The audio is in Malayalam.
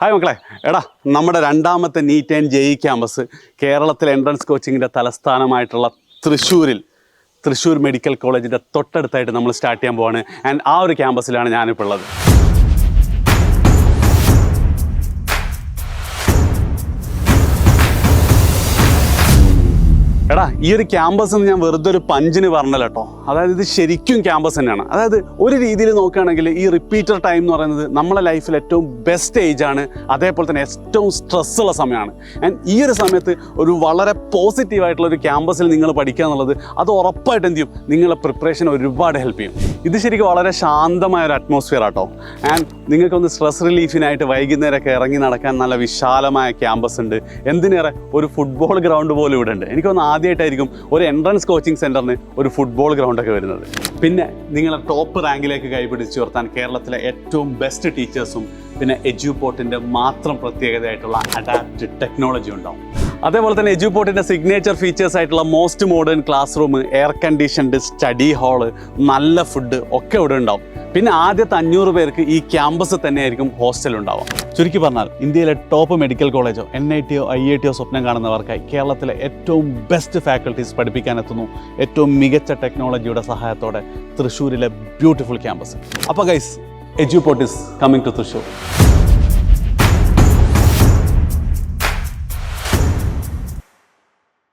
ഹായ് മക്കളെ, എടാ നമ്മുടെ രണ്ടാമത്തെ നീറ്റ് ആൻഡ് ജെഇ ക്യാമ്പസ് കേരളത്തിലെ എൻട്രൻസ് കോച്ചിങ്ങിൻ്റെ തലസ്ഥാനമായിട്ടുള്ള തൃശ്ശൂർ മെഡിക്കൽ കോളേജിൻ്റെ തൊട്ടടുത്തായിട്ട് നമ്മൾ സ്റ്റാർട്ട് ചെയ്യാൻ പോവാണ്. ആൻഡ് ആ ഒരു ക്യാമ്പസിലാണ് ഞാനിപ്പോൾ ഉള്ളത്. എടാ, ഈ ഒരു ക്യാമ്പസ് എന്ന് ഞാൻ വെറുതെ ഒരു പഞ്ചിന് പറഞ്ഞല്ലോ കേട്ടോ. അതായത് ഇത് ശരിക്കും ക്യാമ്പസ് തന്നെയാണ്. അതായത് ഒരു രീതിയിൽ നോക്കുകയാണെങ്കിൽ ഈ റിപ്പീറ്റർ ടൈം എന്ന് പറയുന്നത് നമ്മളെ ലൈഫിൽ ഏറ്റവും ബെസ്റ്റ് ഏജ് ആണ്, അതേപോലെ തന്നെ ഏറ്റവും സ്ട്രെസ്സുള്ള സമയമാണ്. ആൻഡ് ഈ ഒരു സമയത്ത് ഒരു വളരെ പോസിറ്റീവായിട്ടുള്ള ഒരു ക്യാമ്പസിൽ നിങ്ങൾ പഠിക്കുക എന്നുള്ളത് അത് ഉറപ്പായിട്ട് എന്ത് ചെയ്യും, നിങ്ങളെ പ്രിപ്പറേഷൻ ഒരുപാട് ഹെൽപ്പ് ചെയ്യും. ഇത് ശരിക്കും വളരെ ശാന്തമായ ഒരു അറ്റ്മോസ്ഫിയർ ആട്ടോ. ആൻഡ് നിങ്ങൾക്കൊന്ന് സ്ട്രെസ് റിലീഫിനായിട്ട് വൈകുന്നേരമൊക്കെ ഇറങ്ങി നടക്കാൻ നല്ല വിശാലമായ ക്യാമ്പസ് ഉണ്ട്. എന്തിനേറെ ഒരു ഫുട്ബോൾ ഗ്രൗണ്ട് പോലും ഇവിടെ ഉണ്ട്. എനിക്കൊന്ന് ആദ്യമായിട്ടായിരിക്കും ഒരു എൻട്രൻസ് കോച്ചിങ് സെൻറ്ററിന് ഒരു ഫുട്ബോൾ ഗ്രൗണ്ടൊക്കെ വരുന്നത്. പിന്നെ നിങ്ങളെ ടോപ്പ് റാങ്കിലേക്ക് കൈപിടിച്ചുയർത്താൻ കേരളത്തിലെ ഏറ്റവും ബെസ്റ്റ് ടീച്ചേഴ്സും പിന്നെ എജ്യൂപോർട്ടിൻ്റെ മാത്രം പ്രത്യേകതയായിട്ടുള്ള അഡാപ്റ്റഡ് ടെക്നോളജി ഉണ്ടാവും. അതേപോലെ തന്നെ എജ്യൂപോർട്ടിൻ്റെ സിഗ്നേച്ചർ ഫീച്ചേഴ്സ് ആയിട്ടുള്ള most modern class room, air conditioned study hall, നല്ല ഫുഡ് ഒക്കെ ഇവിടെ ഉണ്ടാവും. പിന്നെ ആദ്യത്തെ 500 പേർക്ക് ഈ ക്യാമ്പസ് തന്നെയായിരിക്കും ഹോസ്റ്റൽ ഉണ്ടാവുക. ചുരുക്കി പറഞ്ഞാൽ ഇന്ത്യയിലെ ടോപ്പ് മെഡിക്കൽ കോളേജോ NITയോ IITയോ സ്വപ്നം കാണുന്നവർക്കായി കേരളത്തിലെ ഏറ്റവും ബെസ്റ്റ് ഫാക്കൽറ്റീസ് പഠിപ്പിക്കാനെത്തുന്നു ഏറ്റവും മികച്ച ടെക്നോളജിയുടെ സഹായത്തോടെ തൃശ്ശൂരിലെ ബ്യൂട്ടിഫുൾ ക്യാമ്പസ്. അപ്പോൾ guys, Eduport is coming to Thrissur.